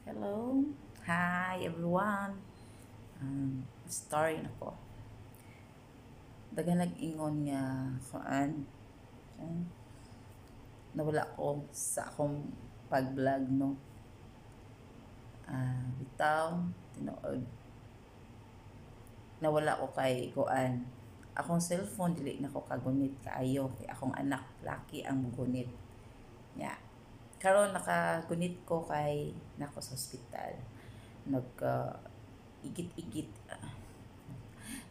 Hello. Hi everyone. Story na ko. Daga nag-ingon nga kuan. Nawala ko sa akong pag-vlog no. Bitaw tinuod. Nawala ko kay kuan. Akong cellphone dili na ko kagunit kaayo kay akong anak laki ang gunit. Nya. Karon nakagunit ko kay nako sa ospital. Igit-igit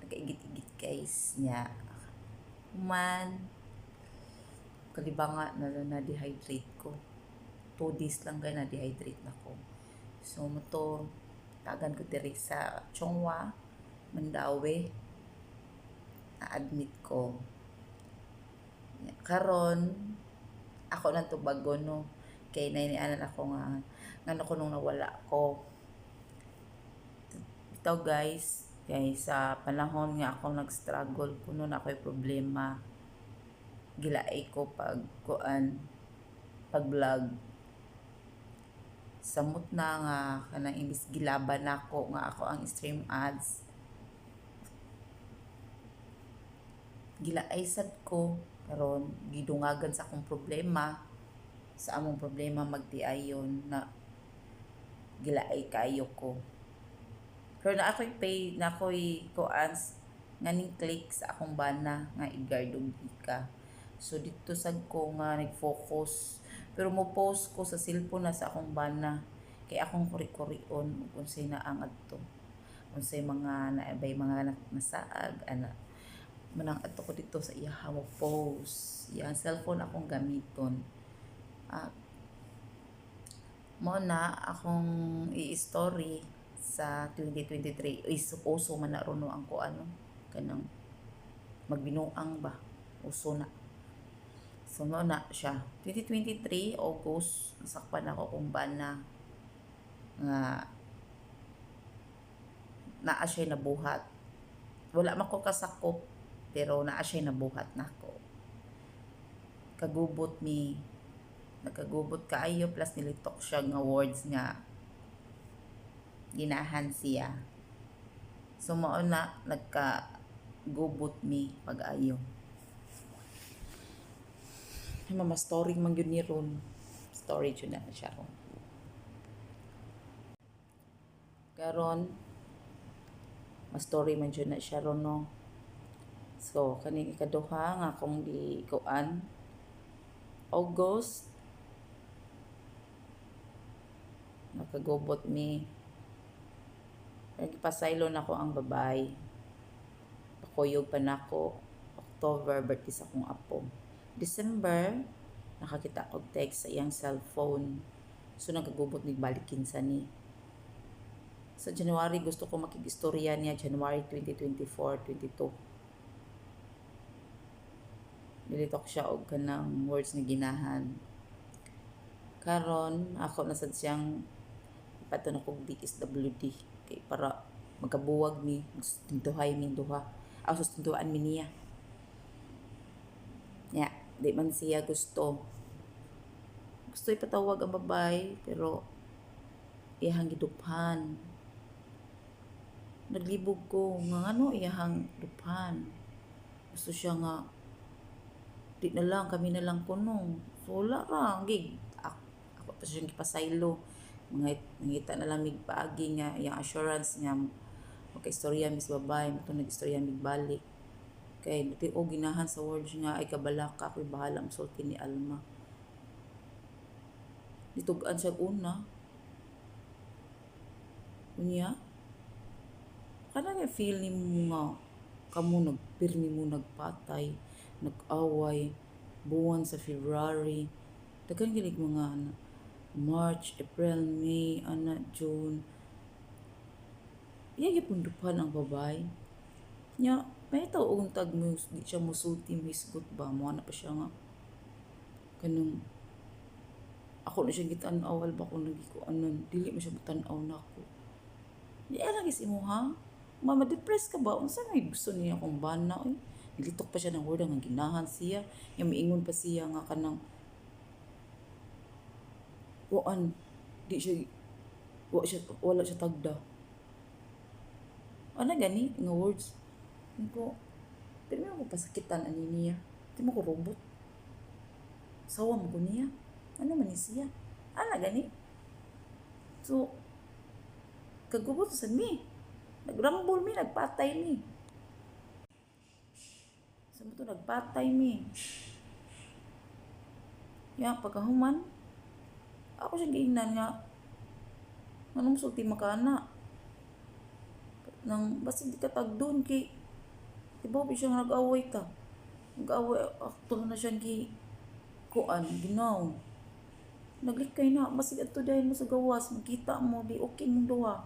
nagkaigit-igit guys niya man kalibanga na dehydrate ko 2 days lang kay na dehydrate na ko so moto tagan ko diri sa Chongwa Mandawi na-admit ko karon ako na to bago no kay nainianan ako nga ngano ko nung nawala ko ito guys sa panahon nga ako nag-struggle kuno na ako'y problema gilaay ko pag vlog samot na nga kanang imbis gilaban nako nga ako ang stream ads gilaay sad ko karon gidungagan sa akong problema sa among problema magtiayon na gilaay kayo ko. Pero na ako'y pay, na ako'y koans nga ning click sa akong bana nga igardog ka. So dito sad ko nga nag-focus. Pero mo post ko sa cellphone na sa akong bana kay akong kuri-kurion unsay na ang adto. Unsay mga naabay mga nasaag ana. Manang adto ko dito sa iyaha mo post. Yang cellphone akong gamiton. Mo na akong i-story sa 2023 is uso man na runo ang ko ano kanang magbinuang ba uso na so no na siya 2023 August nasakpan ako kung bana nga naa siya nabuhat wala man ko kasakop pero naa siya nabuhat nako kagubot mi nagkagubot kaayo plus nilitok siya nga words nga ginahan siya. So mao na nagka-gubot mi pag-ayo. Mama story man gyud ni ron. Story jud na siya ron. Karon story man jud na siya ron no. So kaning ikaduha nga akong gikuan August nakagubot mi nagpasaylo na ko ang babay. Pakuyog pa nako. October, birthday sa akong apo. December, nakakita ko text sa iyang cellphone. So, nagkagubot ni balikin sa ni. Sa January, gusto ko makikistorya niya. January 2024, 22. Nilitok siya og kanang words na ginahan. Karon, ako nasad siyang pato na kong DSWD. Kay para magkabuwag mi sustintuhay mi duha sustintuhan mi niya di man siya gusto ipatawag ang babay pero iyahang giduphan naglibog ko nga ano iyahang duphan gusto siya nga di na lang kami na lang kuno so wala ra gig ako pa siyang gipasaylo nangita na lang mig paagi nga yung assurance nga magka-istorya mis babay mo nag-istorya mig balik kay dati ginahan sa words nga ay kabalaka ako'y bahala masulti ni Alma ditugan siya una unya kana nga feel ni mo nga kamo nagpirmi mo nagpatay nag-away buwan sa February daghan gilig mga March, April, May, June. Iya gipundupan ang babay. Nya, may taong tag mo di siya musulti misgot ba mo na pa siya nga. Kanang ako na siya gitan-awal ba kung nagiko anon dili mo siya tan-aw na ako. Di lang is imo ha. Mama depressed ka ba? Unsa may gusto niya akong bana oy? Nilitok pa siya ng word nga ginahan siya. Yung miingon pa siya nga kanang di siya wala siya tagda. Ano gani nga words? Ko, pero mo ko pasakitan ani niya. Di mo ko robot. Sawa mo ko niya. Ano man ni siya? Ano gani? So, kagubot sa mi. Nagrambol mi, nagpatay mi. Sa mo to nagpatay mi. Ya, pagkahuman, ako siya giingnan nga. Anong sulti makana? Nang basta di ka tagdon kay diba siya nga nag-away ta. Nag-away akto na siya gi kuan ginaw. Naglikay na basig adto dahil mo sa gawas makita mo di okay mong duha.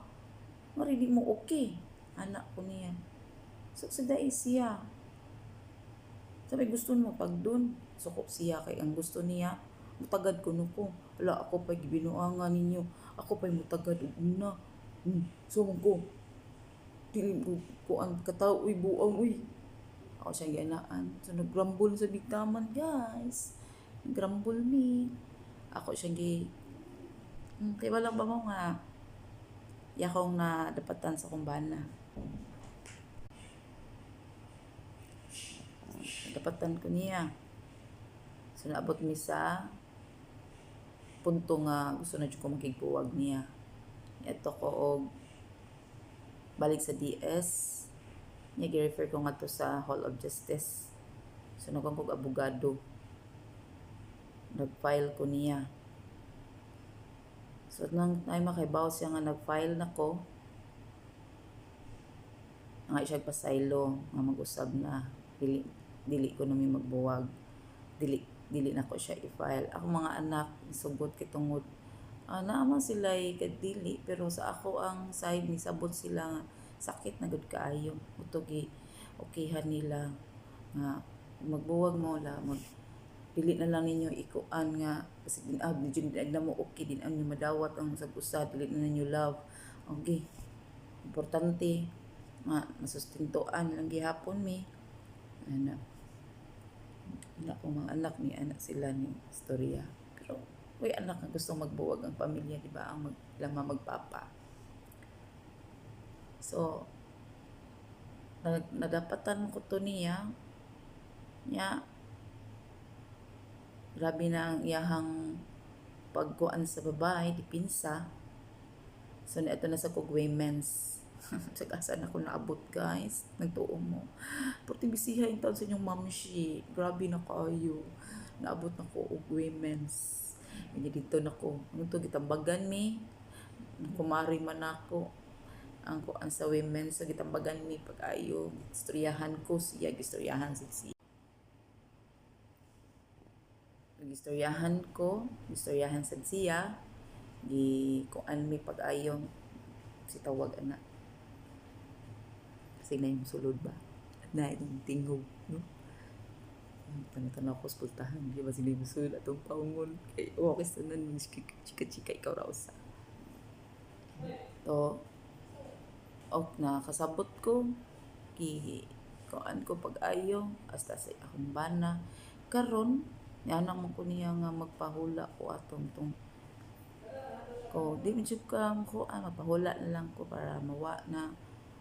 Mari di mo okay. Anak ko niya. So sa dai siya. Sabi gusto mo pag dun sukop siya kay ang gusto niya mutagad ko nuko. Wala ako pa gibinuangan ninyo. Ako pa mutagad og una. So ko dili ko ang kataw uy buang uy. Ako siya gianaan. So nagrambol sa bigtaman guys. Nagrambol me. Ako siya kay wala ba mo nga yakong na dapatan sa kumbana. Dapatan ko niya. So naabot mi sa punto nga gusto na ko makigbuwag niya. Ito ko og balik sa DS. Niya gi-refer ko nga to sa Hall of Justice. So nagkuhan kog abogado. Nag-file ko niya. So nang ay makaibaw siya nga nag-file na ko. Nga siya pasaylo nga mag-usab na dili ko na mi magbuwag. Dili na ko siya i-file. Ako mga anak sugot kitungod naman sila kadili pero sa ako ang side ni sabot sila nga sakit na gud kaayo utogi okayhan nila nga magbuwag mo la dili na lang ninyo ikuan nga kasi din na mo okay din ang madawat ang usad dili na ninyo love okay importante masustentuan lang gihapon mi ana ko mga anak ni anak sila ni istorya pero may anak na gusto magbuwag ang pamilya di ba ang magpapa so nadapatan ko to niya grabe na ang iyahang pagkuan sa babae dipinsa so ito na sa kog women's sa kasan ako naabot guys nagtuo mo porti bisiha yung taon sa inyong mamshi grabe na kayo naabot na ko og women's hindi dito na ko ano to gitambagan mi kumari man ako ang kuan sa women's so gitambagan mi pag-ayo istoryahan ko siya gistoryahan siya gistoryahan sad siya di kuan mi pag-ayo si tawag ana kasi na yung sulod ba na itong tingog no tanong ko spultahan di ba sila yung sulod atong paungon kay okay sa nan chika ikaw raw sa to na kasabot ko kuan ko pag-ayo hasta sa akong bana karon yana man ko niya nga magpahula ko atong tong ko di man jud ka ko mapahula na lang ko para mawa na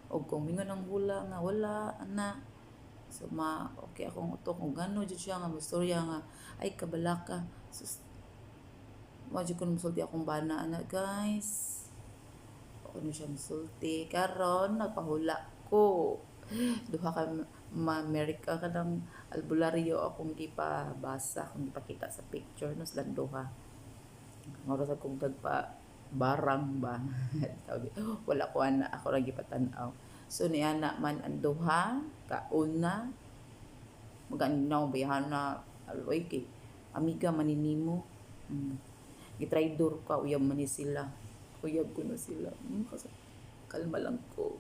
og kung mingon ang hula nga wala na so okay akong utok kung gano jud siya nga istorya nga ay kabalaka sus jud ko musulti akong bana ana guys ano siya musulti karon nagpahula ko duha ka Amerika ka ng albularyo akong gipabasa akong gipakita sa picture no sa duha moro sa kong dagpa barang ba sabi wala ko ana ako ra gipatan-aw so ni ana man ang duha kauna maganaw bayana alway kay amiga maninimo gitraidor ka uyab man ni sila uyab ko na sila kalma lang ko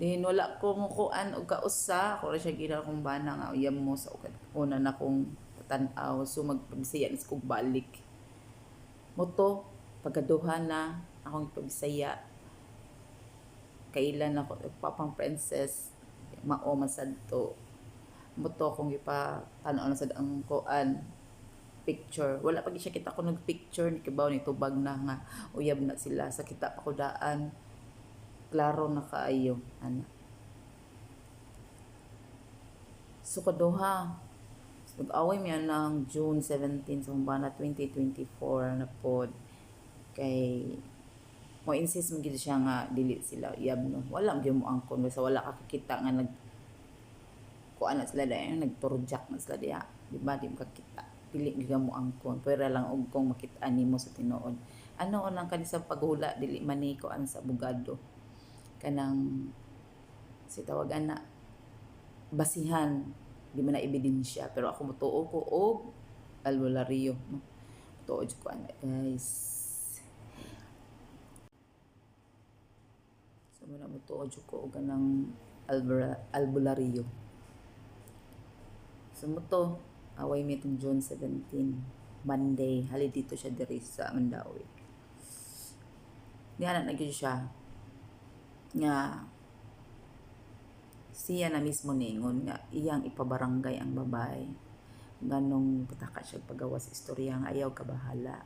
din wala ko kuan og kausa ako ra siya gina kong bana nga uyab mo sa una na kong tan-aw so magpabisaya na kog balik moto pagkaduha na akong pagbisaya kailan ako papang princess mao man sadto moto akong ipa tan-aw na sad ang kuan picture. Wala pa siya kita ko nag-picture ni kibaw ni tubag na nga uyab na sila sa kita pa ko daan. Klaro na kaayo ana. So kaduha nag-away miya ng June 17 sa humbana 2024 na pod kay mo insist mo gid siya nga dili sila uyab no. Wala gyud mo angkon sa wala ka kita nga kuan na sila dayon nagturjak na sila diha. Di ba di mo kakita. Dili gyud mo angkon. Pero lang og kung makit-an nimo sa tinuod. Ano lang kanisa paghula dili man ni kuan sa abogado. Kanang si tawag ana basihan di man na ebidensya pero ako motuo ko og albularyo no. Tuod ko ana guys. So muna motuod ko og kanang albularyo. So moto away mi itong June 17 Monday hali dito siya diri sa Mandawi. Diyan na gyud siya nga siya na mismo ningon nga iyang ipabarangay ang babae nganong pataka siya pagawas istorya nga ayaw kabahala.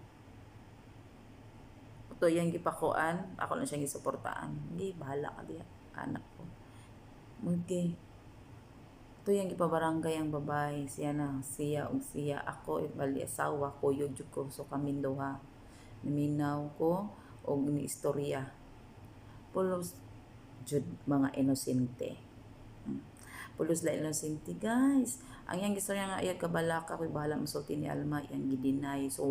Ito yang gipakuan ako lang siyang gisuportaan. Hindi bahala ka diha anak ko. Mugti ito yung ipabarangay ang babae, siya og siya, ako, bali asawa ko, yun ko, so kami duha, naminaw ko, og ni istorya. Pulos, jud mga inosente. Pulos la inosente, guys. Ang yung istorya nga, ayag kabalaka, ako'y bahala masulti ni Alma, yung gidinay, so,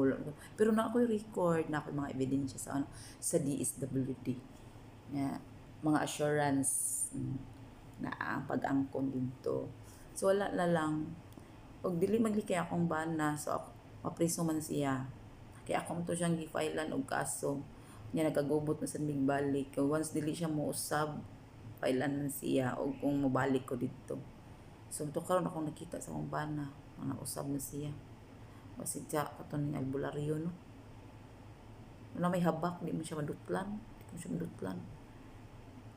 pero na ako'y record, na ako'y mga ebidensya sa DSWD. Yeah, mga assurance, na ang pag-angkon dito. So wala na lang. Og dili maglikay akong bana so mapriso man siya. Kaya ako to siyang gi-filean og kaso. Nya nagagubot na sa migbalik. Once dili siya mousab, filean man siya og kung mobalik ko dito. So to karon ako nakita sa akong bana, mga usab na siya. Kasi siya katon ning albularyo no. Wala may habak, di mo siya madutlan. Di mo siya madutlan.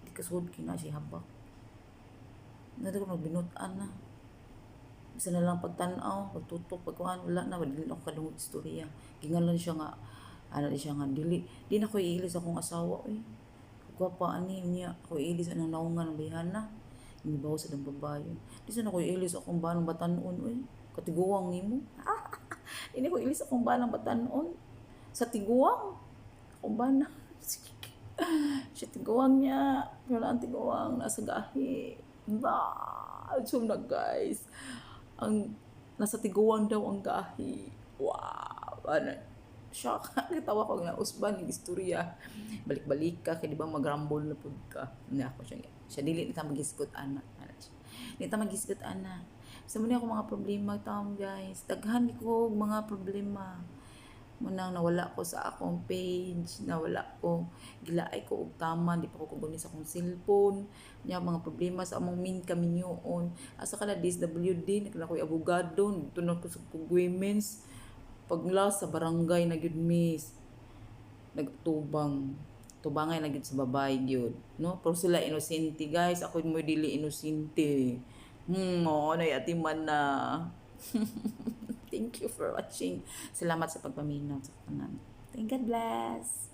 Di kasud kina siya habak. Nato ko magbinutan na. Bisa na lang pagtanaw, pagtutok, pagkuhan, wala na, dili ako kadungog istorya. Gingalan siya nga, siya nga, dili na ko iilis akong asawa, Gwapa, niya, ako iilis anong naungan ng bihana. Inibaw sa ng babae. Di sana ko iilis akong banang batanon, katiguang nimo. Hindi ko iilis akong banang batanon. Sa tiguang, akong bana. Siya tiguang niya, wala ang tiguang, nasa gahi. So na guys, ang nasa tiguan daw ang gahi. Wow, ano, shock. Kitawa ko na usban ng istorya. Balik-balik ka kay di ba magrambol na pud ka. Na ako siya dili nita magisgot ana. Nita magisgot ana. Sa muna ako mga problema taon guys. Daghan ko mga problema. Munang nawala ko sa akong page, nawala ko, gilaay ko og tama, di pa ko kugunin sa akong cellphone, nya mga problema sa among min kaminyoon. Asa kala DSWD, nakala ko'y abogado, dito na ko sa women's, paglas sa barangay na gyud miss, nagtubang, tubangay na gyud sa babay gyud, no? Pero sila inosente guys, ako mo dili inosente. Ano atiman na. Thank you for watching. Salamat sa pagpaminaw sa kanan. Thank God bless.